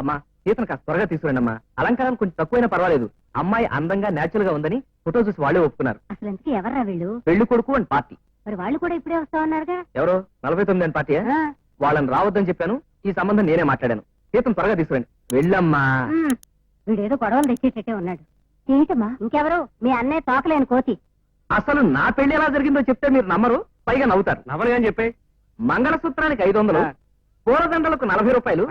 అమ్మా సీతను కాస్త త్వరగా తీసుకురండి అమ్మా. అలంకారం కొంచెం తక్కువైనా పర్వాలేదు. అమ్మాయి అందంగా నేచురల్ గా ఉందని ఫోటో చూసి వాళ్ళే ఒప్పుకున్నారు. అసలు ఎందుకు ఎవర్రా వీళ్ళు? పెళ్లి కొడుకు అండ్ పార్టీ. మరి వాళ్ళు కూడా ఇప్పుడే వస్తా ఉన్నారుగా. ఎవరో 49 అని పార్టీ. వాళ్ళని రావద్దని చెప్పాను. ఈ సంబంధం నేనే మాట్లాడాను. సీతను త్వరగా తీసుకురండి. వెళ్ళమ్మా. వీడేదో గొడవలు తెచ్చేటట్టే ఉన్నాడు. ఏంటమ్మా? ఇంకెవరు? మీ అన్నయ్య తోకలేని కోతి. అసలు నా పెళ్లి ఎలా జరిగిందో చెప్తే మీరు నమ్మరు, పైగా నవ్వుతారు. నవలు అని చెప్పే. మంగళసూత్రానికి 500, పూలదండలకు 40 రూపాయలు,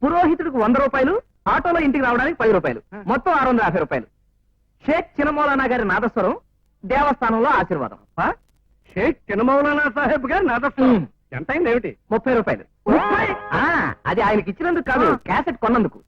పురోహితుడికి 100 రూపాయలు, ఆటోలో ఇంటికి రావడానికి 10 రూపాయలు, మొత్తం 650 రూపాయలు. షేక్ చినమౌలానా గారి నాదస్వరం, దేవస్థానంలో ఆశీర్వాదం. షేక్ చినమౌలానా సాహెబ్ గారు నాదస్వరం ఎంత అయింది? ఏమిటి? 30 రూపాయలు. అది ఆయనకి ఇచ్చినందుకు కాదు, క్యాసెట్ కొన్నందుకు.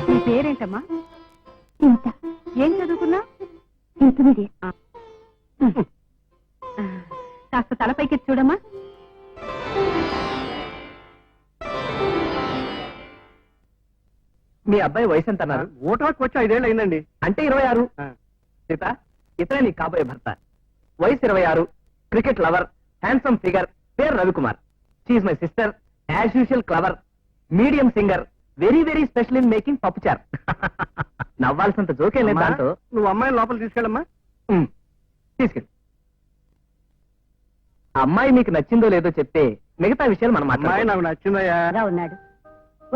నీ పేరేంటమ్మా? ఇంత. ఏం చదువుకున్నా? ఇంటర్మీడియట్. కాస్త తలపైకి చూడమ్మా. మీ అబ్బాయి వయసు ఎంత అన్నారు? ఓటాకు వచ్చి 5 ఏళ్ళు అయిందండి. అంటే 26. సీత, ఇతనే నీ కాబోయే భర్త. వయసు 26, క్రికెట్ లవర్, హ్యాండ్సమ్ ఫిగర్, పేరు Ravikumar. She my sister, as usual clever, medium singer, very very special in making పప్పుచార్. నవ్వాల్సినంత జోకేం లేదు దాంతో. నువ్వు అమ్మాయిని లోపల తీసుకెళ్ళమ్మా. తీసుకెళ్ళి. అమ్మాయి మీకు నచ్చిందో లేదో చెప్తే మిగతా విషయాలు మనం అమ్మాయి మాట్లాడాలి. నాకు నచ్చిందయ్యా. ఉన్నాడు.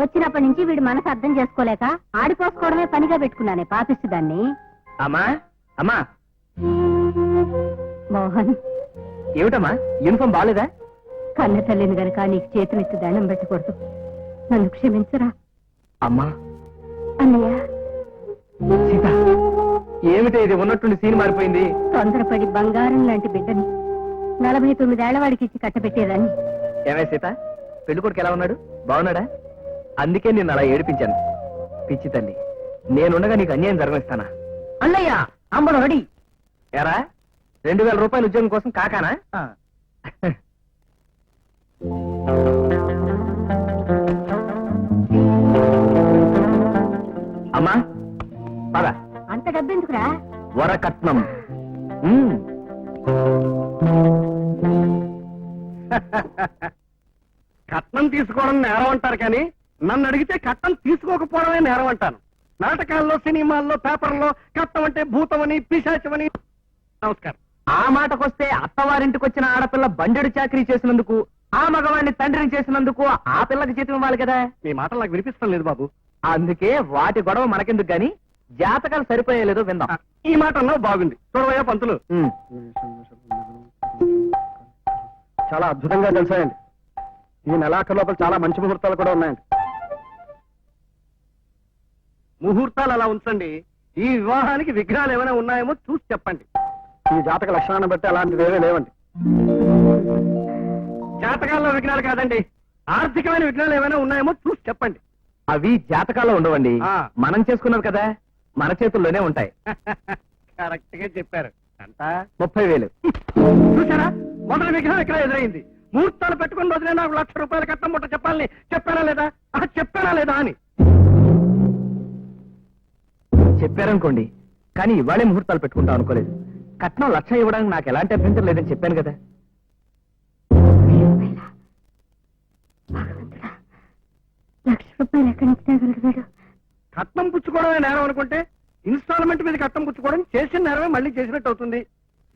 వచ్చినప్పటి నుంచి వీడు మనసు అర్థం చేసుకోలేక ఆడిపోసుకోవడమే పనిగా పెట్టుకున్నానే పాపిస్తు దాన్ని. అమ్మా అమ్మా. మోహన్, ఏమిటమ్మా యూనిఫామ్ బాగాలేదా? కన్న తల్లిని గనక నీకు చేతులెత్తి దండం పెట్టకూడదు. నన్ను క్షమించరా. అమ్మా. అన్నయ్య, సీత, ఏమిటి ఇది? ఉన్నట్టుండి సీన్ మారిపోయింది. తొందరపడి బంగారం లాంటి బిడ్డని 49 ఏళ్ల వాడికి ఇచ్చి కట్టబెట్టేదాన్ని. ఏమే సీత, పెళ్లి కొడుకు ఎలా ఉన్నాడు? బాగున్నాడా? అందుకే నేను అలా ఏడిపించాను. పిచ్చి తల్లి, నేనుండగా నీకు అన్యాయం జరగనిస్తానా? అన్నయ్య, అమ్మను రెడీ. ఎరా 2000 రూపాయల ఉద్యోగం కోసం కాకానా? అమ్మా పద. అంత డబ్బెందుకురా? వరకట్నం. కట్నం తీసుకోవడం నేరం అంటారు కానీ నన్ను అడిగితే కట్నం తీసుకోకపోవడమే నేరం అంటాను. నాటకాల్లో, సినిమాల్లో, పేపర్లో కట్నం అంటే భూతమని, పిశాచమని. నమస్కారం. ఆ మాటకొస్తే అత్తవారింటికి వచ్చిన ఆడపిల్ల బండెడు చాకరీ చేసినందుకు, ఆ మగవాడిని తండ్రిని చేసినందుకు ఆ పిల్లకి జీతం ఇవ్వాలి కదా. మీ మాటలు నాకు వినిపిస్తాం లేదు బాబు. అందుకే వాటి గొడవ మనకెందుకు గాని జాతకాలు సరిపోయేలేదో విందాం. ఈ మాట అన్నావు బాగుంది. చూడవయ్యా పంతులు, చాలా అద్భుతంగా తెలిసాయండి. ఈ నెలాఖరు లోపల చాలా మంచి ముహూర్తాలు కూడా ఉన్నాయండి. ముహూర్తాలు అలా ఉంచండి. ఈ వివాహానికి విఘ్నాలు ఏమైనా ఉన్నాయేమో చూసి చెప్పండి. ఈ జాతక లక్షణాన్ని బట్టి అలాంటివి ఏమీ లేవండి. జాతకాల్లో విఘ్నాలు కాదండి, ఆర్థికమైన విఘ్నాలు ఏమైనా ఉన్నాయేమో చూసి చెప్పండి. అవి జాతకాల్లో ఉండవండి. ఆ. మనం చేసుకున్నది కదా, మన చేతుల్లోనే ఉంటాయి. కరెక్ట్ గా చెప్పారు. అంత 30,000. చూసారా, మొదటి విఘ్నం ఇక్కడ ఎదురైంది. ముహూర్తాలు పెట్టుకున్న రోజునే నాకు 1,00,000 రూపాయల కట్నం ముట్ట చెప్పాలని చెప్పానా లేదా అని చెప్పారనుకోండి, కానీ ఇవాళే ముహూర్తాలు పెట్టుకుంటాం అనుకోలేదు. కట్నం 1,00,000 ఇవ్వడానికి నాకు ఎలాంటి అభ్యంతరం లేదని చెప్పాను కదా. ₹1,00,000 ఎక్కడి నుంచి తేగలడు? కట్నం పుచ్చుకోవడమే నేరం అనుకుంటే ఇన్స్టాల్మెంట్ మీద కట్నం పుచ్చుకోవడం చేసిన నేరమే మళ్ళీ చేసినట్టు అవుతుంది.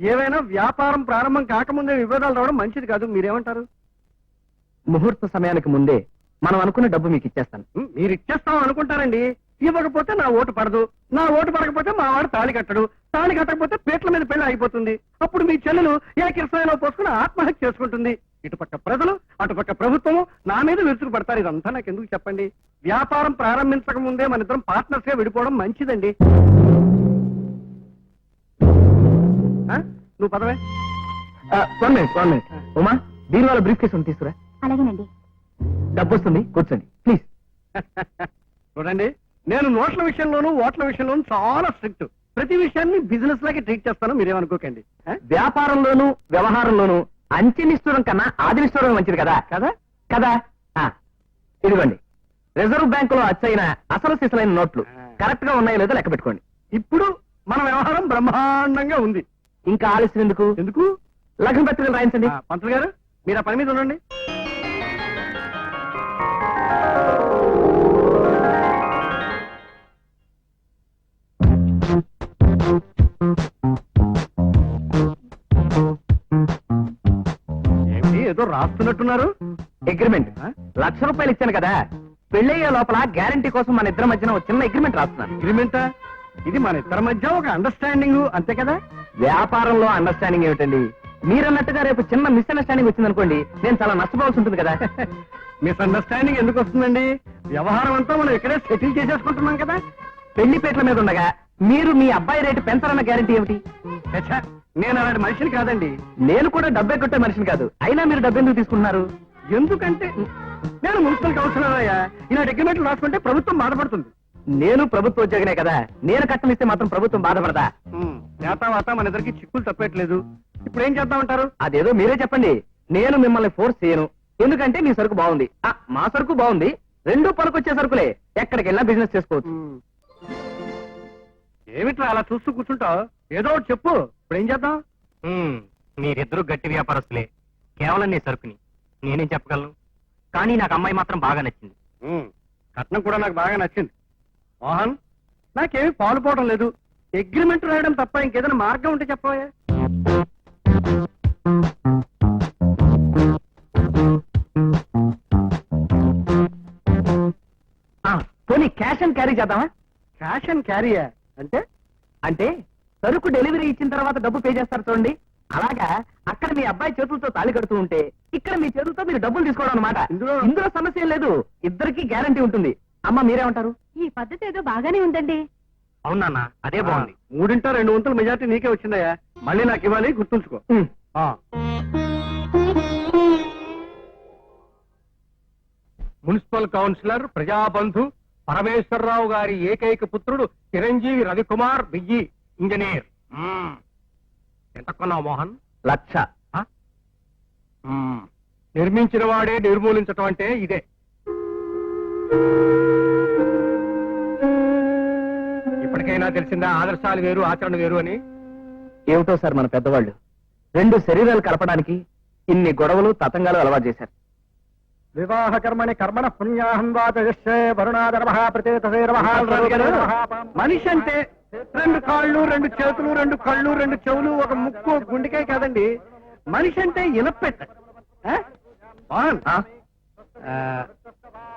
ఏవైనా వ్యాపారం ప్రారంభం కాకముందే విభేదాలు రావడం మంచిది కాదు. మీరేమంటారు? ముహూర్త సమయానికి ముందే మనం అనుకున్న డబ్బు మీకు ఇచ్చేస్తాను. మీరు ఇచ్చేస్తాం అనుకుంటారండి. ఇవ్వకపోతే నా ఓటు పడదు, నా ఓటు పడకపోతే మా వాడు తాళి కట్టడు, తాళి కట్టకపోతే పేట్ల మీద పెళ్లి అయిపోతుంది. అప్పుడు మీ చెల్లెలు ఏ కిరసాయలో పోసుకుని ఆత్మహత్య చేసుకుంటుంది. ఇటుపక్క ప్రజలు, అటుపక్క ప్రభుత్వము నా మీద విరుచుకు పడతారు. ఇదంతా నాకు ఎందుకు చెప్పండి? వ్యాపారం ప్రారంభించక ముందే మన ఇద్దరం పార్ట్నర్స్ గా విడిపోవడం మంచిదండి. నువ్వు పదవే. 1 minute. ఉమా, దీని వల్ల బ్రీఫ్ కేసు తీసుకురా. అలాగేనండి. డబ్బు వస్తుంది, కూర్చోండి ప్లీజ్. చూడండి, నేను నోట్ల విషయంలోనూ ఓట్ల విషయంలోనూ చాలా స్ట్రిక్ట్. ప్రతి విషయాన్ని బిజినెస్ లాగే ట్రీట్ చేస్తాను, మీరేమనుకోకండి. వ్యాపారంలోను వ్యవహారంలోను అంచెనిష్టూరం కన్నా ఆదినిష్టూరం మంచిది కదా కదా కదా ఆ, ఇదిగోండి రిజర్వ్ బ్యాంకులో అచ్చైన అసలు సిసలైన నోట్లు కరెక్ట్ గా ఉన్నాయో లేదో లెక్క పెట్టుకోండి. ఇప్పుడు మన వ్యవహారం బ్రహ్మాండంగా ఉంది. ఇంకా ఆలస్యం ఎందుకు ఎందుకు? లగ్న పత్రికలు రాయించండి. పంతులు గారు మీరు ఆ పని మీద ఉండండి. ఏమిటి ఏదో రాస్తున్నట్టున్నారు? అగ్రిమెంట్ ₹1,00,000 ఇచ్చాను కదా, పెళ్ళయ్యే లోపల గ్యారంటీ కోసం మన ఇద్దరి మధ్యన ఒక చిన్న అగ్రిమెంట్ రాస్తున్నాను. అగ్రిమెంటా? ఇది మన ఇద్దరి మధ్య ఒక అండర్స్టాండింగ్ అంతే కదా? వ్యాపారంలో అండర్స్టాండింగ్ ఏమిటండి, మీరన్నట్టుగా రేపు చిన్న మిస్అండర్స్టాండింగ్ వచ్చిందనుకోండి, నేను చాలా నష్టపోవాల్సి ఉంటుంది కదా. మిస్అండర్స్టాండింగ్ ఎందుకు వస్తుందండి? వ్యవహారం అంతా మనం ఇక్కడే సెటిల్ చేసేసుకుంటున్నాం కదా. పెళ్లిపేటల మీద ఉండగా మీరు మీ అబ్బాయి రేటు పెంచాలన్న గ్యారంటీ ఏమిటి? ఛ, నేను అలాంటి మనిషిని కాదండి. నేను కూడా డబ్బే కొట్టే మనిషిని కాదు, అయినా మీరు డబ్బు ఎందుకు తీసుకుంటున్నారు? ఎందుకంటే నేను మున్సిపల్ కౌన్సిలర్ అయ్యా, ఇలాంటి అగ్రిమెంట్లు రాసుకుంటే ప్రభుత్వం బాధపడుతుంది. నేను ప్రభుత్వ ఉద్యోగినే కదా, నేను కట్టం ఇస్తే మాత్రం ప్రభుత్వం బాధపడదా? నేతావాత మన ఇద్దరికి చిక్కులు తప్పట్లేదు. ఇప్పుడు ఏం చేద్దామంటారు? అదేదో మీరే చెప్పండి. నేను మిమ్మల్ని ఫోర్స్ చేయను, ఎందుకంటే మీ సరుకు బాగుంది, మా సరుకు బాగుంది, రెండూ పనికొచ్చే సరుకులే, ఎక్కడికి వెళ్ళినా బిజినెస్ చేసుకోవచ్చు. ఏమిట్రా అలా చూస్తూ కూర్చుంటావు? ఏదో ఒకటి చెప్పు. ఇప్పుడు ఏం చేద్దాం? మీరిద్దరూ గట్టి వ్యాపారస్తులే, కేవలం నీ సరుకుని నేనేం చెప్పగలను. కానీ నాకు అమ్మాయి మాత్రం బాగా నచ్చింది. కట్నం కూడా నాకు బాగా నచ్చింది. మోహన్, నాకేమీ పాలు పోవడం లేదు. అగ్రిమెంట్ రాయడం తప్ప ఇంకేదైనా మార్గం ఉంటే చెప్పవా? పోనీ క్యాష్ అండ్ క్యారీ చేద్దామా? క్యాష్ అండ్ క్యారీయా అంటే? అంటే సరుకు డెలివరీ ఇచ్చిన తర్వాత డబ్బు పే చేస్తారు చూడండి, అలాగా అక్కడ మీ అబ్బాయి చేతులతో తాళి కడుతూ ఉంటే ఇక్కడ మీ చేతులతో మీరు డబ్బులు తీసుకోవడం అనమాట. ఇందులో సమస్య ఏం లేదు, ఇద్దరికి గ్యారంటీ ఉంటుంది. అమ్మ మీరేమంటారు? ఈ పద్ధతి ఏదో బాగానే ఉందండి. అవునన్న, అదే బాగుంది. 3/2 వంతుల మెజార్టీ నీకే వచ్చిందయ్యా. మళ్ళీ నాకు ఇవ్వాలి, గుర్తుంచుకో. ఉమ్. మున్సిపల్ కౌన్సిలర్ ప్రజాబంధు పరమేశ్వరరావు గారి ఏకైక పుత్రుడు చిరంజీవి రవికుమార్ బియ్యి ఇంజనీర్. ఎంత కొన్నావు మోహన్? 1,00,000. నిర్మించిన వాడే నిర్మూలించటం అంటే ఇదే. ఇప్పటికైనా తెలిసిందా ఆదర్శాలు వేరు ఆచరణ వేరు అని? ఏమిటో సార్ మన పెద్దవాళ్ళు రెండు శరీరాలు కలపడానికి ఇన్ని గొడవలు తతంగాలు అలవాటు చేశారు. వివాహ కర్మని కర్మణ పుణ్యాహం మనిషి అంటే 2 కాళ్ళు 2 చేతులు 2 కళ్ళు 2 చెవులు 1 ముక్కు గుండెకాయ కాదండి. మనిషి అంటే ఇనపెట్ట.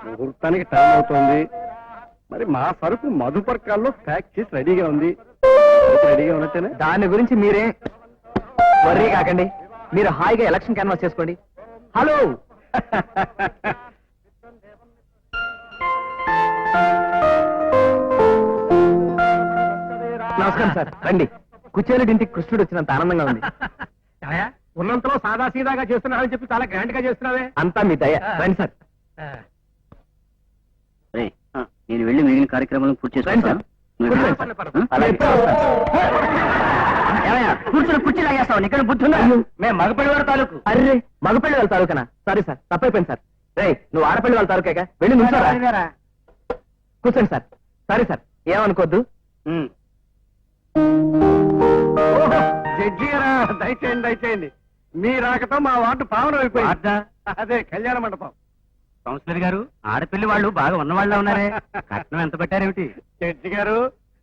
ముహూర్తానికి టైం అవుతోంది. మరి మా సరుకు మధుపర్కాల్లో ప్యాక్ చేసి రెడీగా ఉంది. రెడీగా ఉన్నట్టేనా? దాని గురించి మీరే వర్రీ కాకండి, మీరు హాయిగా ఎలక్షన్ క్యాన్వాస్ చేసుకోండి. హలో నమస్కారం సార్, రండి. కుచేలుడింటికి కృష్ణుడు వచ్చినంత ఆనందంగా ఉంది. ఉన్నంతలో సాదా సీదాగా చేస్తున్నావని చెప్పి చాలా గ్రాండ్ గా చేస్తున్నావే. అంతా మీ దయ. రండి సార్. నేను వెళ్ళి మిగిలిన కార్యక్రమాలను పూర్తి రండి సార్. కూర్చోండి. అలాగే. కూర్చుని కుర్చీ లాగేస్తావు, ఇక్కడ బుద్ధున్నా? మేము మగపల్లి వారి తాలూకు. అర్రే మగపల్లి వాళ్ళ తాలూకనా? సారీ సార్, తప్పైపోయింది సార్. రే నువ్వు ఆడపల్లి వాళ్ళ తాలూకా వెళ్ళి నుంచోరా. కూర్చోండి సార్. సారీ సార్, ఏమనుకోద్దు. జడ్జి గారా, దయచేయండి దయచేయండి. మీ రాకతో మా వార్డు పావనం అయిపోయింది. అదే కళ్యాణ మండపం. కౌన్సిలర్ గారు, ఆడపిల్లి వాళ్ళు బాగా ఉన్నవాళ్ళ ఉన్నారే, కట్నం ఎంత పెట్టారేమిటి? జడ్జి గారు,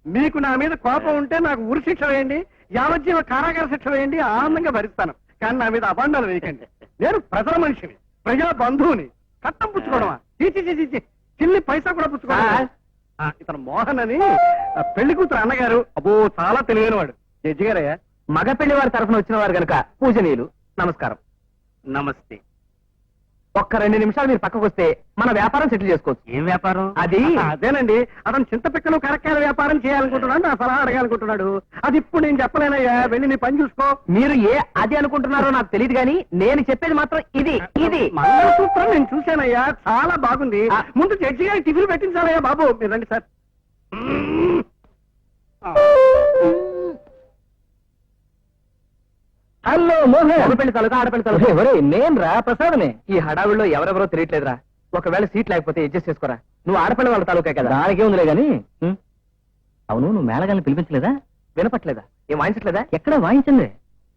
మీకు నా మీద కోపం ఉంటే నాకు ఉరి శిక్ష వేయండి, యావజ్జీవ కారాగార శిక్ష వేయండి, ఆనందంగా భరిస్తాను. కానీ నా మీద అబండాలు వేయకండి. నేను ప్రజల మనిషిని, ప్రజా బంధువుని. కట్టం పుచ్చుకోవడమా? చీచి, చిల్లి పైసా కూడా పుచ్చుకోవడం. ఇతను మోహన్ అని పెళ్లి కూతురు అన్నగారు. అబ్బో చాలా తెలివైన వాడు. జడ్జి గారయ్యా, మగపెళ్లి వారి తరఫున వచ్చిన వారు కనుక పూజనీయులు నమస్కారం. నమస్తే. ఒక్క 2 నిమిషాలు మీరు పక్కకు వస్తే మన వ్యాపారం సెటిల్ చేసుకోవచ్చు. ఏం వ్యాపారం? అది అదేనండి, అతను చింతపిక్కలు కరక్కాయల వ్యాపారం చేయాలనుకుంటున్నాడు, నా సలహా అడగాలనుకుంటున్నాడు. అది ఇప్పుడు నేను చెప్పలేనయ్యా, వెళ్ళి నీ పని చూసుకో. మీరు ఏ అది అనుకుంటున్నారో నాకు తెలియదు కానీ నేను చెప్పేది మాత్రం ఇది. మంగళసూత్రం నేను చూశానయ్యా, చాలా బాగుంది. ముందు జడ్జి గారి టిఫిన్ పెట్టించాలయ్యా బాబు. మీరు రండి సార్. హలో మోహన్ పెళ్లి తాలూకా ఆడపెళ్లి తాలూకా ఎవరే నేను రా ప్రసాదనే. ఈ హడావిడిలో ఎవరెవరో తెలియట్లేదురా. ఒకవేళ సీట్ లేకపోతే అడ్జస్ట్ చేసుకోరా. నువ్వు ఆడపిల్ల వాళ్ళ తాలూకా కదా. దానికే ఉందిలే గాని. అవును, నువ్వు మేళగాల్ని పిలిపించలేదా? వినపట్లేదా? ఏం వాయించట్లేదా? ఎక్కడ వాయించండి.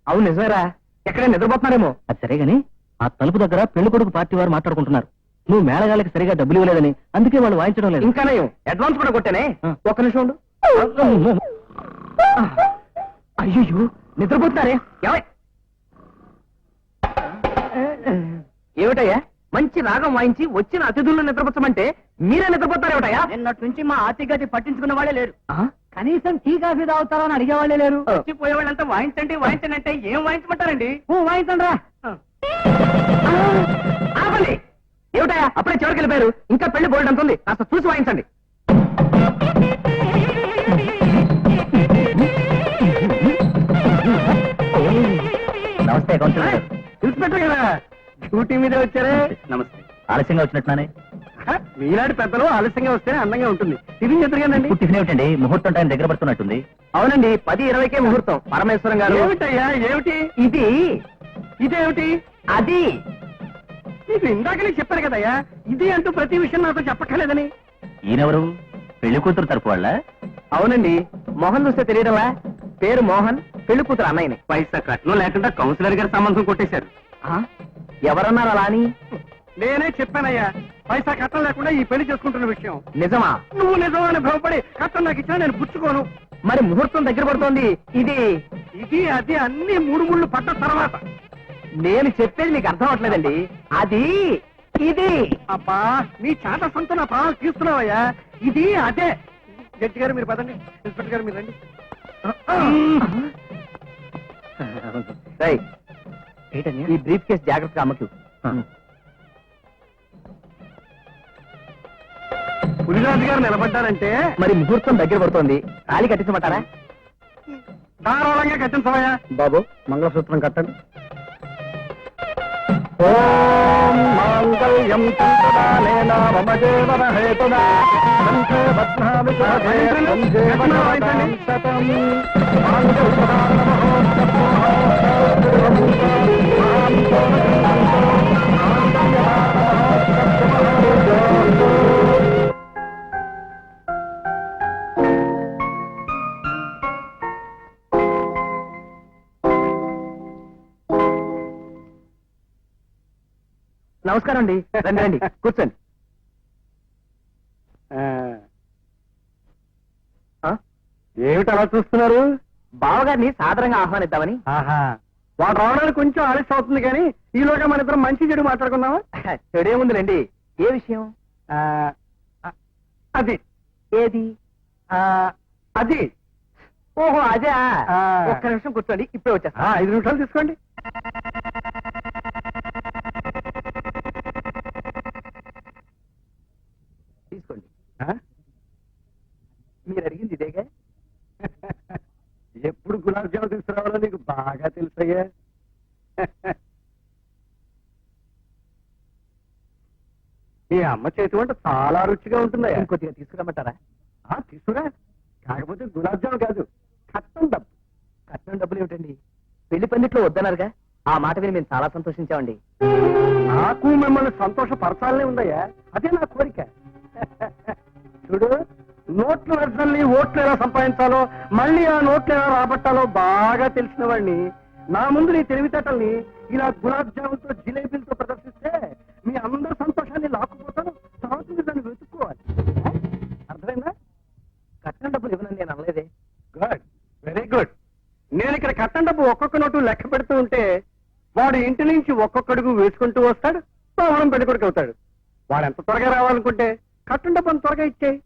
అవును నిజమేరా, ఎక్కడే నిద్రపోతున్నారేమో. అది సరే గాని ఆ తలుపు దగ్గర పెళ్లి కొడుకు పార్టీ వారు మాట్లాడుకుంటున్నారు. నువ్వు మేళగాళ్ళకి సరిగా డబ్బులు ఇవ్వలేదని, అందుకే వాళ్ళు వాయించడం లేదు. ఇంకా నయం, అడ్వాన్స్ కూడా కొట్టానే. ఒక్క నిమిషం ఉండు. అయ్యో నిద్రపోతున్నారే. ఏమిటయ్యా మంచి రాగం వాయించి వచ్చిన అతిథులను నిద్రపుచ్చమంటే మీరే నిద్రపోతారేమిటయ్యా? నిన్నటి నుంచి మా ఆర్తిగతి పట్టించుకున్న వాళ్ళే లేరు. కనీసం టీ కాఫీ తాగుతారో అని అడిగే వాళ్ళే లేరు. వచ్చిపోయే వాళ్ళంతా వాయించండి వాయించండి అంటే ఏం వాయించమంటారండి? వాయించండి రా. ఆపండి. ఏమిటయ్యా అప్పుడే చివరికి వెళ్ళిపోయారు. ఇంకా పెళ్లి బోల్డ్ అంటుంది. కాస్త చూసి వాయించండి. నమస్తే ఇన్స్పెక్టర్ కదా, డ్యూటీ మీదే వచ్చారే. నమస్తే. ఆలస్యంగా వచ్చినట్టున్నానే. మీలాంటి పెద్దలు ఆలస్యంగా వస్తేనే అందంగా ఉంటుంది. టిఫిన్ చేద్దరు కదండి. టిఫిన్ ఏమిటండి, ముహూర్తం టైం దగ్గర పడుతున్నట్టుంది. అవునండి, 10:20కే ముహూర్తం. పరమేశ్వరం గారు. ఏమిటయ్యా ఏమిటి ఇది? ఇదేమిటి? అది నీకు ఇందాకనే చెప్పారు కదయ్యా, ఇది అంటూ ప్రతి విషయం నాతో చెప్పక్కర్లేదని. ఈయనెవరు? పెళ్లి కూతురు తరపు వాళ్ళ? అవునండి, మోహన్ చూస్తే తెలియడమా? పేరు మోహన్, పెళ్లి కూతురు అన్నయ్యని. పైసా కట్నం లేకుండా కౌన్సిలర్ గారి సంబంధం కొట్టేశారు. ఎవరన్నారు అలా అని? నేనే చెప్పానయ్యా, పైసా కట్టం లేకుండా ఈ పెళ్లి చేసుకుంటున్న విషయం. నిజమా? నువ్వు నిజమని భయపడి కట్టం నాకు ఇచ్చినా నేను పుచ్చుకోను. మరి ముహూర్తం దగ్గర పడుతోంది. ఇది ఇది అది అన్ని మూడు ముళ్ళు పడ్డ తర్వాత. నేను చెప్పేది మీకు అర్థం అవట్లేదండి. అది ఇది. అబ్బా నీ చాట సొంత నా ప్రాణాలు తీస్తున్నావయ్యా. ఇది అదే. జడ్జి గారు మీరు పదండి, ఇన్స్పెక్టర్ గారు మీరు రండి. ఈ బ్రీఫ్ కేసు జాగ్రత్తగా అమ్మకు. పులిరాజు గారు నిలబడ్డారంటే మరి ముహూర్తం దగ్గర పడుతోంది. తాళి కట్టించమంటారా? ధారాళంగా కట్టించవయ్యా. బాబు మంగళసూత్రం కట్టండి. ఓం మాంగళ్యం తంతుదానేన మమ జీవన హేతునా కంఠే బధ్నామి సుభగే సంజీవనం శతం నమస్కారం అండి. రండి రండి కూర్చోండి. ఏమిటి అలా చూస్తున్నారు? బావగారిని సాదరంగా ఆహ్వానిద్దామని. ఆహా, వాడు రావడానికి కొంచెం ఆలస్యం అవుతుంది కానీ ఈలోగా మన ఇద్దరం మంచి చెడు మాట్లాడుకుందామా? చెడేముందిలేండి. ఏ విషయం? అది ఏది? అది ఓహో అదే. ఆ. ఒక్క నిమిషం కూర్చోండి, ఇప్పుడే వచ్చేస్తా. 5 నిమిషాలు తీసుకోండి. తీసుకోండి. మీరు అడిగింది ఇదేగా? ఎప్పుడు గులాబ్ జామున్ తీసుకురావాలో నీకు బాగా తెలుసయ్యా. మీ అమ్మ చేతి వంట చాలా రుచిగా ఉంటుందయ్యా. ఇంకొద్దిగా తీసుకురమ్మంటారా? తీసుకురా. కాకపోతే గులాబ్ జామున్ కాదు, కట్టం డబ్బు. కట్నం డబ్బులు ఏమిటండి? పెళ్లి పందిట్లో వద్దన్నారుగా. ఆ మాట విని మేము చాలా సంతోషించామండి. నాకు మిమ్మల్ని సంతోషపరచాలనే ఉందయ్యా, అదే నా కోరిక. చూడు, నోట్ల వ్యర్థాన్ని ఓట్లు ఎలా సంపాదించాలో, మళ్ళీ ఆ నోట్లు ఎలా రాబట్టాలో బాగా తెలిసిన వాడిని నా ముందు నీ తెలివితేటల్ని ఇలా గులాబ్ జామున్తో జిలేబీలతో ప్రదర్శిస్తే మీ అందరి సంతోషాన్ని లాక్కుపోతాను. తర్వాత మీరు దాన్ని వెతుక్కోవాలి. అర్థమైందా? కట్నం డబ్బులు ఇవ్వనని నేను అనలేదే. Good, very good. నేను ఇక్కడ కట్టం డబ్బు ఒక్కొక్క నోటు లెక్క పెడుతూ ఉంటే వాడు ఇంటి నుంచి ఒక్కొక్కడుగు వేసుకుంటూ వస్తాడు, పావడం పెళ్ళికొడుకు అవుతాడు. వాడు ఎంత త్వరగా రావాలనుకుంటే కట్టం డబ్బు అంత త్వరగా ఇచ్చేయి.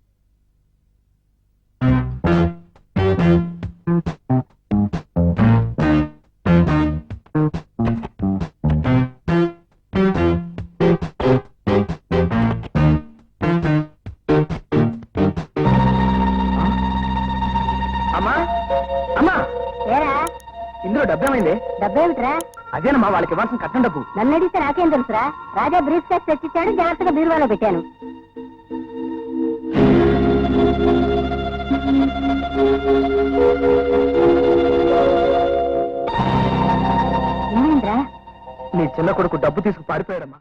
అమ్మా అమ్మా, ఏరా ఇందులో డబ్బేమైంది? డబ్బేమిట్రా? అదేనమ్మా వాళ్ళకి ఇవ్వాల్సిన కట్నం డబ్బు. నన్ను అడిగితే నాకేం తెలుసురా? రాజా బ్రీఫ్ కేస్ తెచ్చిచ్చాడు, జాగ్రత్తగా బీరువాలో పెట్టాను. ఏమైందిరా? నీ చిన్న కొడుకు డబ్బు తీసుకు పారిపోయాడమ్మా.